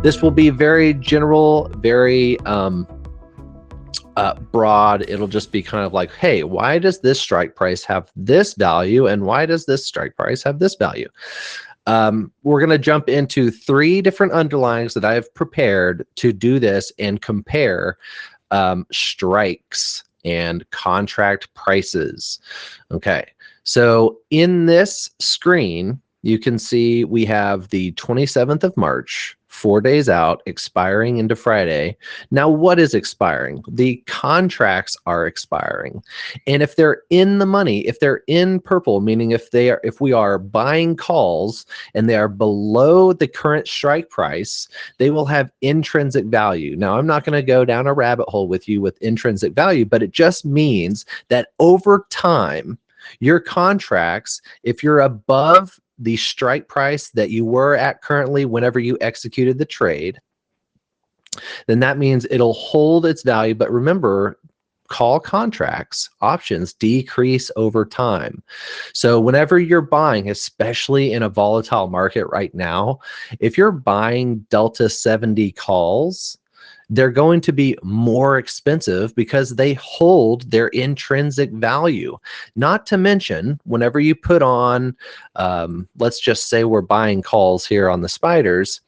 This will be very general, very broad. It'll just be kind of like, hey, why does this strike price have this value, and why does this strike price have this value? We're going to jump into 3 different underlyings that I have prepared to do this and compare strikes and contract prices. Okay, so in this screen, you can see we have the 27th of March, 4 days out, expiring into Friday. Now, what is expiring? The contracts are expiring. And if they're in the money, if they're in purple, meaning if we are buying calls and they are below the current strike price, they will have intrinsic value. Now, I'm not going to go down a rabbit hole with you with intrinsic value, but it just means that over time, your contracts, if you're above the strike price that you were at currently whenever you executed the trade, then that means it'll hold its value. But remember, call contracts, options decrease over time. So whenever you're buying, especially in a volatile market right now, if you're buying Delta 70 calls, they're going to be more expensive because they hold their intrinsic value. Not to mention, whenever you put on, let's just say we're buying calls here on the spiders,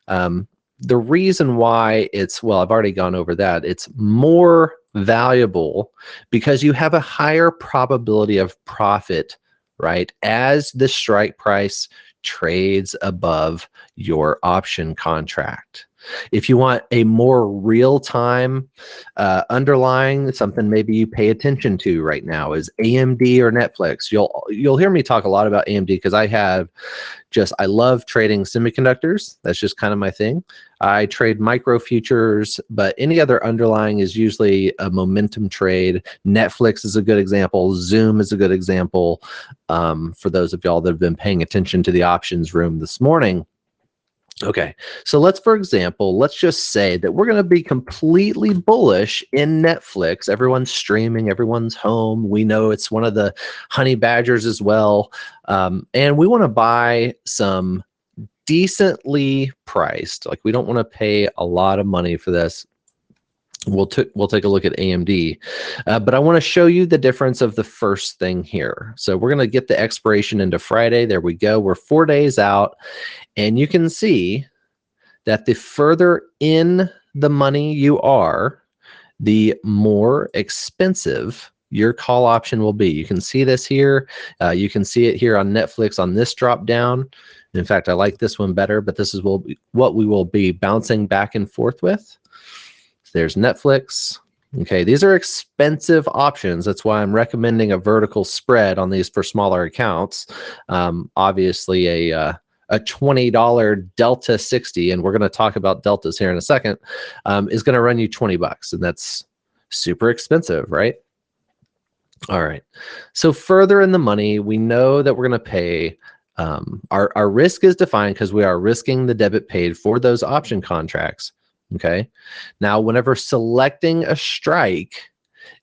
the reason why it's, well, I've already gone over that, it's more valuable because you have a higher probability of profit, right, as the strike price trades above your option contract. If you want a more real-time underlying, something maybe you pay attention to right now is AMD or Netflix. You'll hear me talk a lot about AMD because I love trading semiconductors. That's just kind of my thing. I trade micro futures, but any other underlying is usually a momentum trade. Netflix is a good example. Zoom is a good example for those of y'all that have been paying attention to the options room this morning. Okay, so for example, let's just say that we're going to be completely bullish in Netflix. Everyone's streaming, everyone's home. We know it's one of the honey badgers as well. And we want to buy some decently priced. Like, we don't want to pay a lot of money for this. We'll take a look at AMD, but I want to show you the difference of the first thing here. So we're going to get the expiration into Friday. There we go. We're 4 days out, and you can see that the further in the money you are, the more expensive your call option will be. You can see this here. You can see it here on Netflix on this drop down. In fact, I like this one better, but this is what we will be bouncing back and forth with. There's Netflix. Okay, these are expensive options. That's why I'm recommending a vertical spread on these for smaller accounts. Obviously, a $20 Delta 60, and we're going to talk about Deltas here in a second, is going to run you $20, and that's super expensive, right? All right. So further in the money, we know that we're going to pay. Our risk is defined because we are risking the debit paid for those option contracts. Okay. Now, whenever selecting a strike,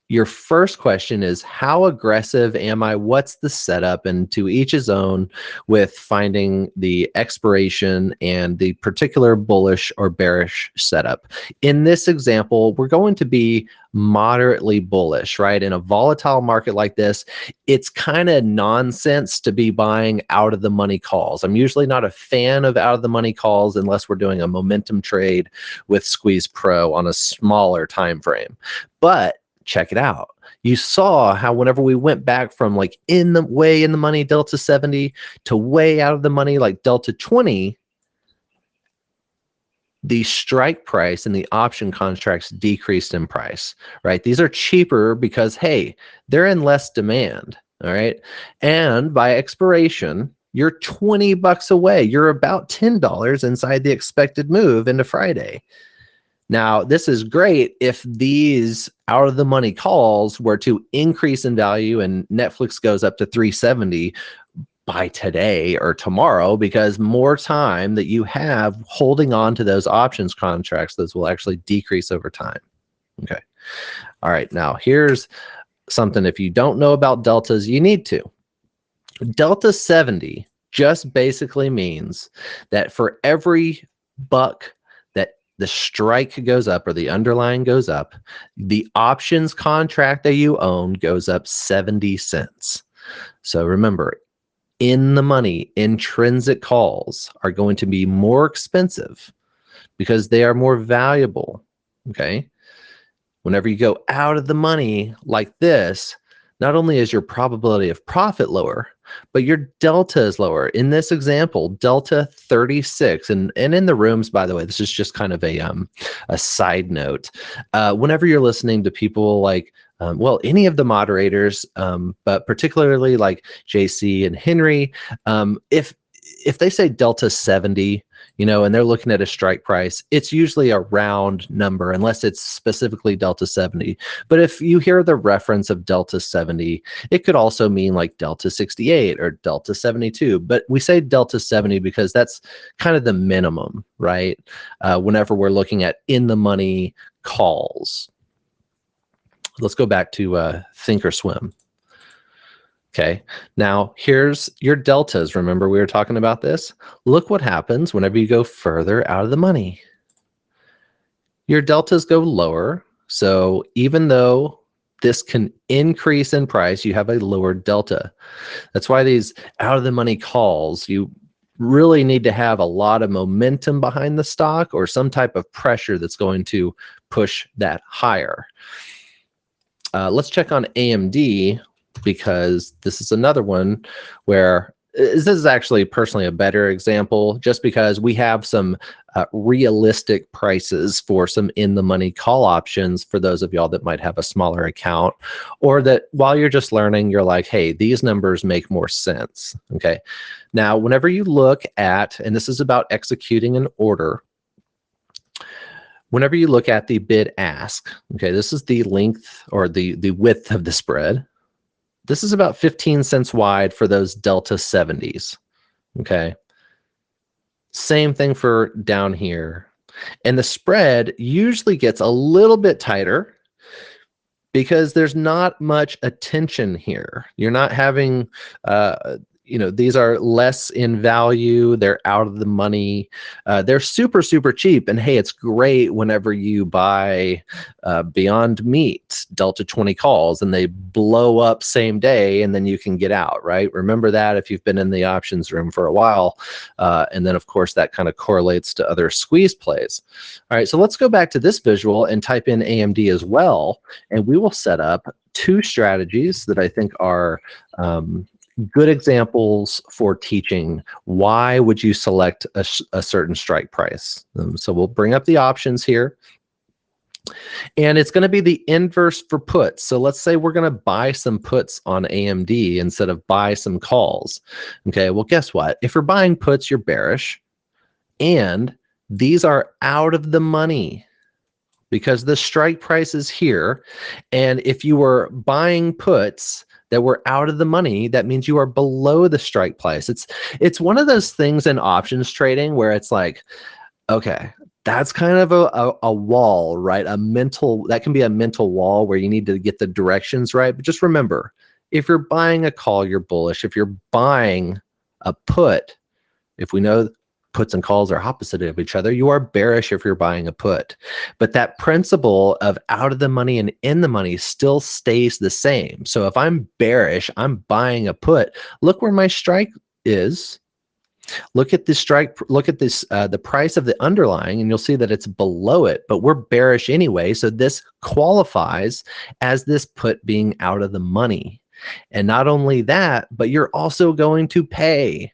your first question is, how aggressive am I? What's the setup? And to each his own with finding the expiration and the particular bullish or bearish setup. In this example, we're going to be moderately bullish, right? In a volatile market like this, it's kind of nonsense to be buying out of the money calls. I'm usually not a fan of out of the money calls unless we're doing a momentum trade with Squeeze Pro on a smaller time frame. But check it out. You saw how whenever we went back from like way in the money Delta 70 to way out of the money like Delta 20, the strike price and the option contracts decreased in price, right? These are cheaper because, hey, they're in less demand, all right? And by expiration, you're $20 away. You're about $10 inside the expected move into Friday. Now, this is great if these out of the money calls were to increase in value and Netflix goes up to 370 by today or tomorrow, because more time that you have holding on to those options contracts, those will actually decrease over time. Okay. All right. Now, here's something. If you don't know about deltas, you need to. Delta 70 just basically means that for every buck the strike goes up or the underlying goes up, the options contract that you own goes up 70 cents. So remember, in the money, intrinsic calls are going to be more expensive because they are more valuable. Okay. Whenever you go out of the money like this, not only is your probability of profit lower, but your delta is lower. In this example, delta 36, and in the rooms, by the way, this is just kind of a side note. Whenever you're listening to people like, well, any of the moderators, but particularly like JC and Henry, if they say delta 70, and they're looking at a strike price, it's usually a round number unless it's specifically delta 70. But if you hear the reference of delta 70, it could also mean like delta 68 or delta 72. But we say delta 70 because that's kind of the minimum, right? Whenever we're looking at in the money calls. Let's go back to Thinkorswim. Okay, now here's your deltas. Remember we were talking about this? Look what happens whenever you go further out of the money. Your deltas go lower. So even though this can increase in price, you have a lower delta. That's why these out of the money calls, you really need to have a lot of momentum behind the stock or some type of pressure that's going to push that higher. Let's check on AMD, because this is another one where this is actually personally a better example, just because we have some realistic prices for some in the money call options for those of y'all that might have a smaller account, or that while you're just learning, you're like, hey, these numbers make more sense. Okay. Now, whenever you look at, and this is about executing an order, whenever you look at the bid ask, okay, this is the length or the width of the spread. This is about 15 cents wide for those delta 70s, okay? Same thing for down here. And the spread usually gets a little bit tighter because there's not much attention here. You're not having, these are less in value. They're out of the money. They're super, super cheap. And hey, it's great whenever you buy Beyond Meat Delta 20 calls and they blow up same day and then you can get out, right? Remember that if you've been in the options room for a while. And then of course that kind of correlates to other squeeze plays. All right, so let's go back to this visual and type in AMD as well. And we will set up two strategies that I think are good examples for teaching why would you select a certain strike price. So we'll bring up the options here. And it's going to be the inverse for puts. So let's say we're going to buy some puts on AMD instead of buy some calls. Okay, well, guess what? If you're buying puts, you're bearish. And these are out of the money because the strike price is here. And if you were buying puts that were out of the money, that means you are below the strike price. It's one of those things in options trading where it's like, okay, that's kind of a wall, right? That can be a mental wall where you need to get the directions right. But just remember, if you're buying a call, you're bullish. If you're buying a put, if we know puts and calls are opposite of each other, you are bearish if you're buying a put. But that principle of out of the money and in the money still stays the same. So if I'm bearish, I'm buying a put. Look where my strike is. Look at this strike, look at this, the price of the underlying, and you'll see that it's below it, but we're bearish anyway. So this qualifies as this put being out of the money. And not only that, but you're also going to pay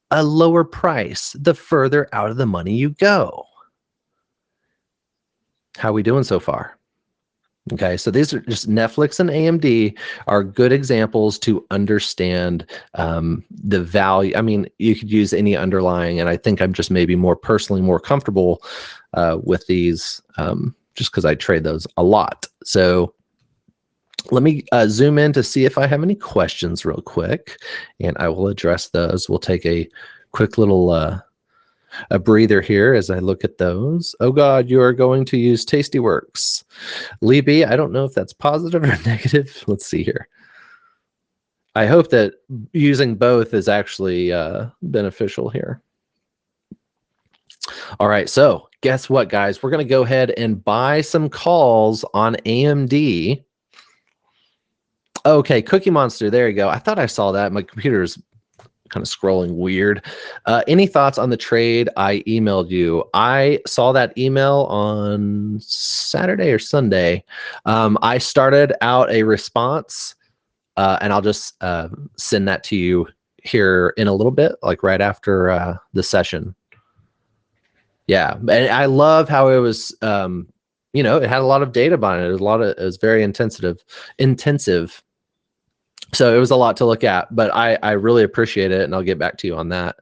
a lower price the further out of the money you go. How are we doing so far? Okay, so these are just Netflix and AMD are good examples to understand the value. I mean, you could use any underlying, and I think I'm just maybe more personally more comfortable with these just because I trade those a lot. So let me zoom in to see if I have any questions real quick, and I will address those. We'll take a quick little a breather here as I look at those. Oh God, you are going to use Tastyworks. Lee B, I don't know if that's positive or negative. Let's see here. I hope that using both is actually beneficial here. All right, so guess what, guys? We're going to go ahead and buy some calls on AMD. Okay, Cookie Monster, there you go. I thought I saw that. My computer's kind of scrolling weird. Any thoughts on the trade? I emailed you. I saw that email on Saturday or Sunday. I started out a response, and I'll just send that to you here in a little bit, like right after the session. Yeah, and I love how it was. It had a lot of data behind it. It was very intensive. So it was a lot to look at, but I really appreciate it, and I'll get back to you on that.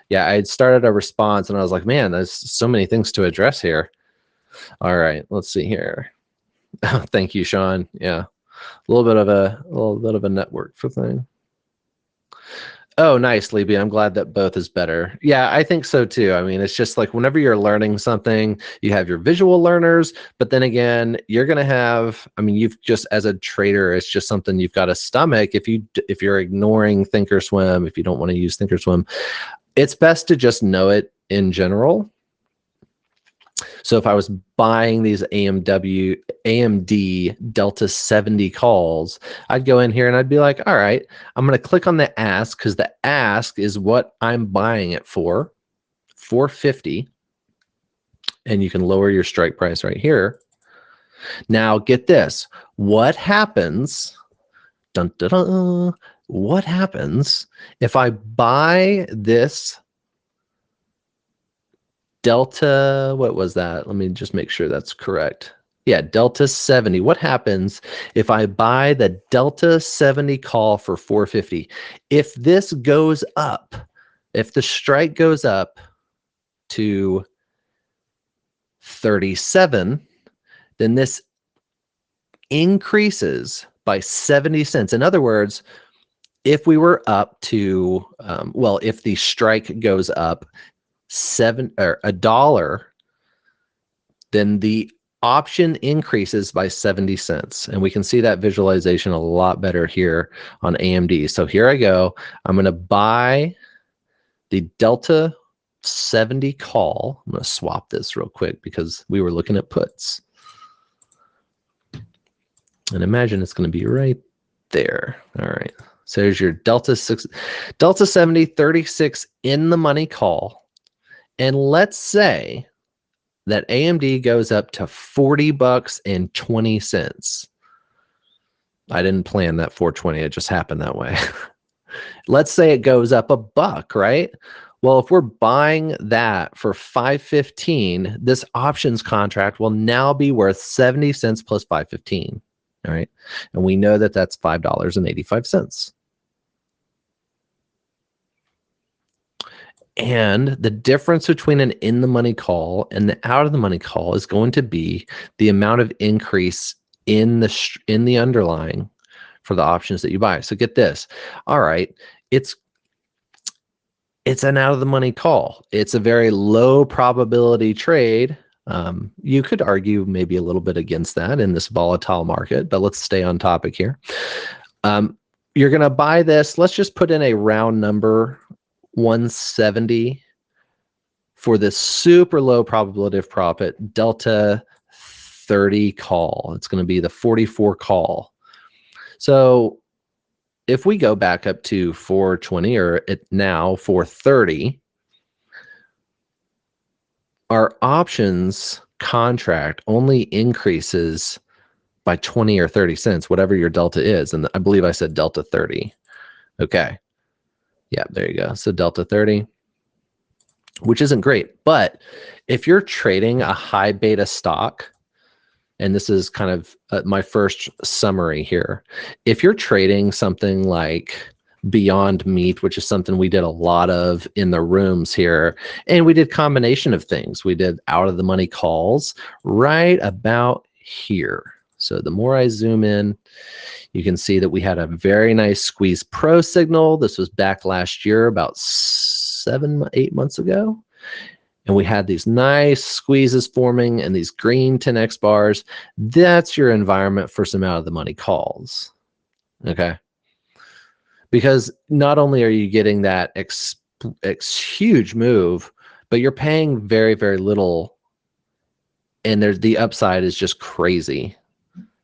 Yeah, I had started a response, and I was like, man, there's so many things to address here. All right, let's see here. Thank you, Sean. Yeah, a little bit of a network for thing. Oh, nice, Libby. I'm glad that both is better. Yeah, I think so too. I mean, it's just like whenever you're learning something, you have your visual learners, but then again, you're going to have, I mean, you've just, as a trader, it's just something you've got to stomach. If you're ignoring Thinkorswim, if you don't want to use Thinkorswim, it's best to just know it in general. So if I was buying these AMD Delta 70 calls, I'd go in here and I'd be like, all right, I'm going to click on the ask, because the ask is what I'm buying it for, 450. And you can lower your strike price right here. Now get this. What happens? Dun, dun, dun, what happens if I buy this Delta, what was that? Let me just make sure that's correct. Yeah, Delta 70. What happens if I buy the Delta 70 call for 450? If this goes up, if the strike goes up to 37, then this increases by 70 cents. In other words, if we were up to, if the strike goes up $1, then the option increases by 70 cents. And we can see that visualization a lot better here on AMD. So here I go. I'm going to buy the Delta 70 call. I'm going to swap this real quick because we were looking at puts. And imagine it's going to be right there. All right. So there's your Delta 70 36 in the money call. And let's say that AMD goes up to $40.20. I didn't plan that 420. It just happened that way. Let's say it goes up $1, right? Well, if we're buying that for $5.15, this options contract will now be worth 70 cents plus $5.15. All right. And we know that that's $5.85. And the difference between an in the money call and the out of the money call is going to be the amount of increase in the underlying for the options that you buy. So get this. All right, it's an out of the money call. It's a very low probability trade. You could argue maybe a little bit against that in this volatile market, but let's stay on topic here. You're going to buy this. Let's just put in a round number, 170 for this super low probability of profit Delta 30 call. It's going to be the 44 call. So if we go back up to 420 or now 430, our options contract only increases by 20 or 30 cents, whatever your delta is. And I believe I said Delta 30. Okay. Yeah, there you go. So Delta 30, which isn't great. But if you're trading a high beta stock, and this is kind of my first summary here. If you're trading something like Beyond Meat, which is something we did a lot of in the rooms here, and we did combination of things. We did out of the money calls right about here. So the more I zoom in, you can see that we had a very nice squeeze pro signal. This was back last year, about 7-8 months ago. And we had these nice squeezes forming and these green 10x bars. That's your environment for some out of the money calls. Okay. Because not only are you getting that huge move, but you're paying very, very little, and the upside is just crazy.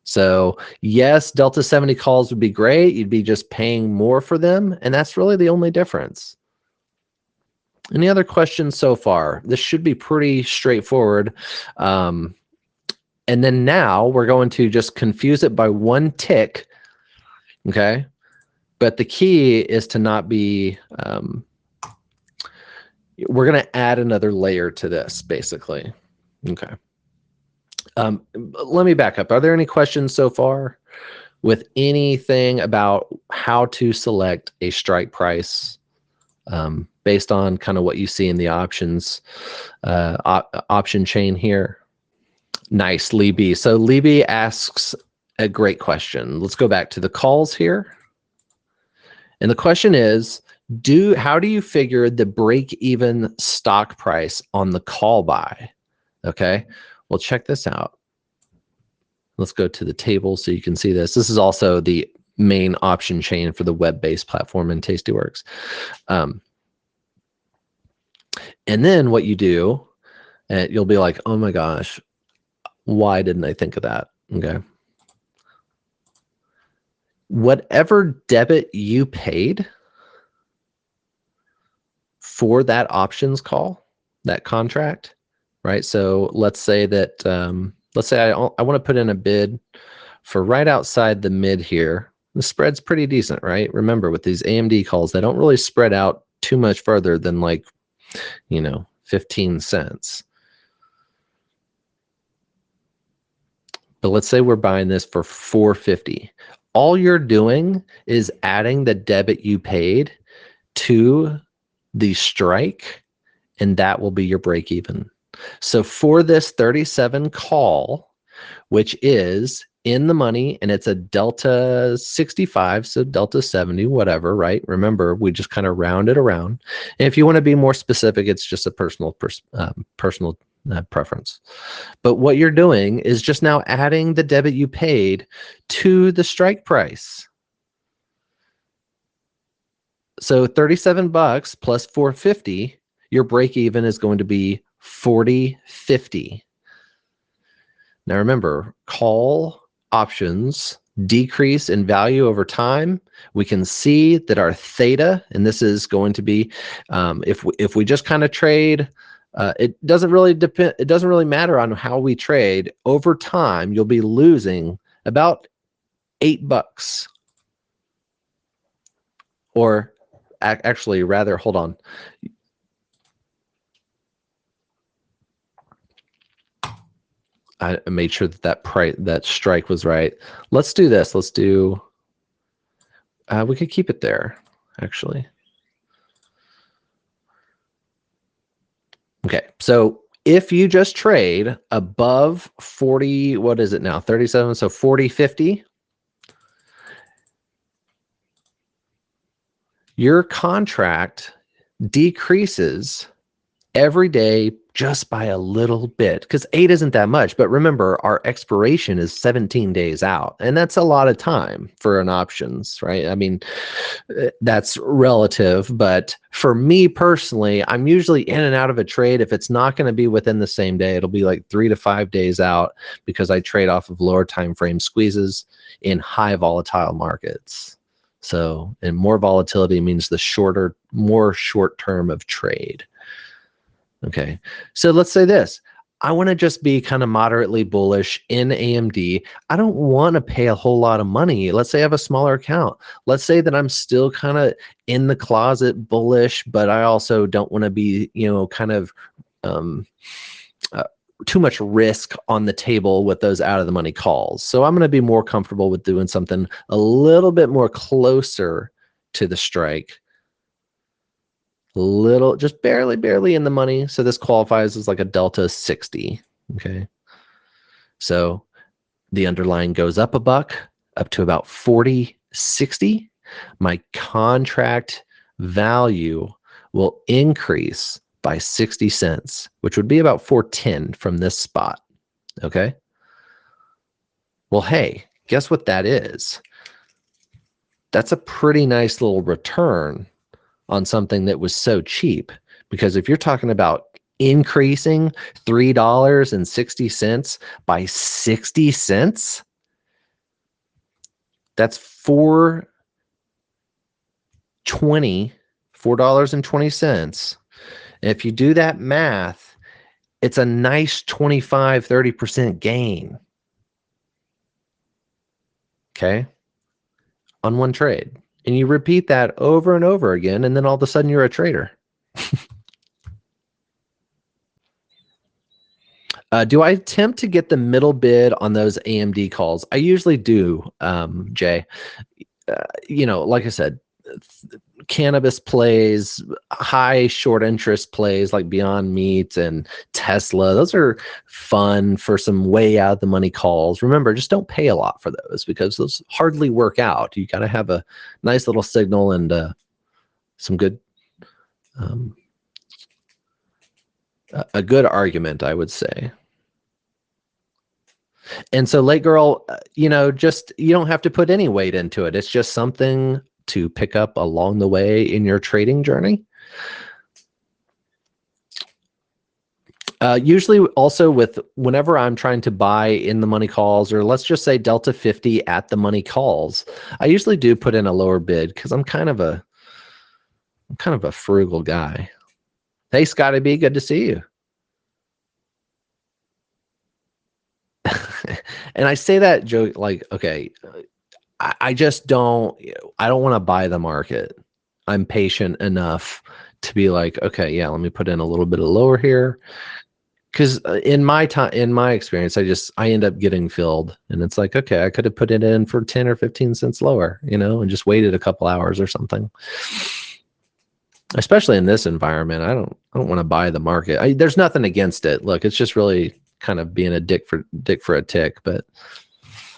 So yes, Delta 70 calls would be great. You'd be just paying more for them, and that's really the only difference. Any other questions so far? This should be pretty straightforward. And then now we're going to just confuse it by one tick, okay? But the key is to not be, we're going to add another layer to this, basically. Okay. Let me back up. Are there any questions so far with anything about how to select a strike price based on kind of what you see in the options option chain here? Nice, Lee B. So Lee B asks a great question. Let's go back to the calls here. And the question is, how do you figure the break-even stock price on the call buy? Okay, well, check this out. Let's go to the table so you can see this. This is also the main option chain for the web-based platform in Tastyworks. And then what you do, you'll be like, oh my gosh, why didn't I think of that? Okay. Whatever debit you paid for that options call, that contract, right? So let's say that, let's say I want to put in a bid for right outside the mid here. The spread's pretty decent, right? Remember, with these AMD calls, they don't really spread out too much further than like, 15 cents. But let's say we're buying this for $4.50. All you're doing is adding the debit you paid to the strike, and that will be your break even. So for this 37 call, which is in the money, and it's a Delta 65, so Delta 70, whatever, right? Remember, we just kind of round it around. And if you want to be more specific, it's just a personal preference. But what you're doing is just now adding the debit you paid to the strike price. So 37 bucks plus 450, your break even is going to be 40.50. Now remember, call options decrease in value over time. We can see that our theta, and this is going to be, if we just kind of trade, it doesn't really depend. It doesn't really matter on how we trade. Over time, you'll be losing about $8, or actually, rather, hold on. I made sure that strike was right. Let's do this. Let's do. We could keep it there, actually. Okay, so if you just trade above 40, what is it now? 37, so 40.50. Your contract decreases every day just by a little bit, because 8 isn't that much. But remember, our expiration is 17 days out, and that's a lot of time for an options, right? I mean, that's relative, but for me personally, I'm usually in and out of a trade. If it's not going to be within the same day, it'll be like 3 to 5 days out, because I trade off of lower time frame squeezes in high volatile markets. So, and more volatility means the more short term of trade. Okay, so let's say this. I want to just be kind of moderately bullish in AMD. I don't want to pay a whole lot of money. Let's say I have a smaller account. Let's say that I'm still kind of in the closet bullish, but I also don't want to be, kind of too much risk on the table with those out of the money calls. So I'm going to be more comfortable with doing something a little bit more closer to the strike. Just barely in the money. So this qualifies as like a Delta 60. Okay. So the underlying goes up $1, up to about 40.60. My contract value will increase by 60 cents, which would be about 410 from this spot. Okay. Well, hey, guess what that is? That's a pretty nice little return on something that was so cheap. Because if you're talking about increasing $3.60 by 60 cents, that's $4.20. If you do that math, it's a nice 25-30% gain. Okay, on one trade. And you repeat that over and over again, and then all of a sudden you're a trader. Do I attempt to get the middle bid on those AMD calls? I usually do, Jay. Like I said, cannabis plays, high short interest plays like Beyond Meat and Tesla, those are fun for some way out the money calls. Remember, just don't pay a lot for those because those hardly work out. You got to have a nice little signal and some good a good argument, I would say. And so late girl, just you don't have to put any weight into it. It's just something to pick up along the way in your trading journey. Usually also with whenever I'm trying to buy in the money calls, or let's just say Delta 50 at the money calls, I usually do put in a lower bid because I'm kind of a frugal guy. Hey, Scotty B, good to see you. And I say that joke like, okay, I just don't want to buy the market. I'm patient enough to be like, okay, yeah, let me put in a little bit of lower here. Because in my experience, I end up getting filled, and it's like, okay, I could have put it in for 10 or 15 cents lower, and just waited a couple hours or something. Especially in this environment, I don't want to buy the market. There's nothing against it. Look, it's just really kind of being a dick for a tick. But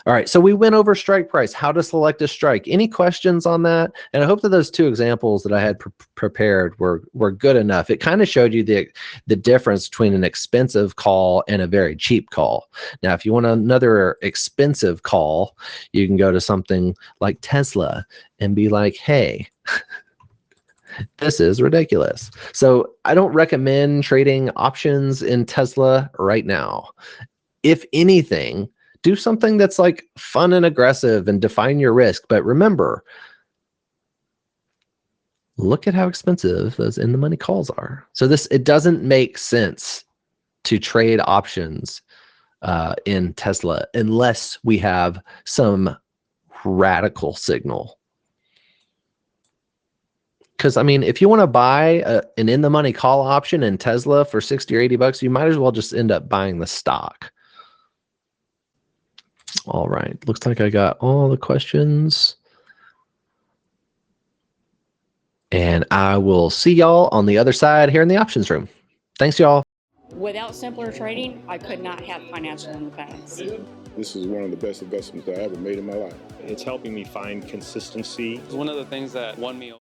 all right, so we went over strike price, how to select a strike. Any questions on that? And I hope that those two examples that I had prepared were good enough. It kind of showed you the difference between an expensive call and a very cheap call. Now, if you want another expensive call, you can go to something like Tesla and be like, hey, this is ridiculous. So I don't recommend trading options in Tesla right now. If anything, do something that's like fun and aggressive and define your risk. But remember, look at how expensive those in the money calls are. So it doesn't make sense to trade options in Tesla unless we have some radical signal. Because, I mean, if you want to buy an in the money call option in Tesla for 60 or 80 bucks, you might as well just end up buying the stock. All right. Looks like I got all the questions. And I will see y'all on the other side here in the options room. Thanks, y'all. Without simpler trading, I could not have financial independence. This is one of the best investments I ever made in my life. It's helping me find consistency. It's one of the things that won me over.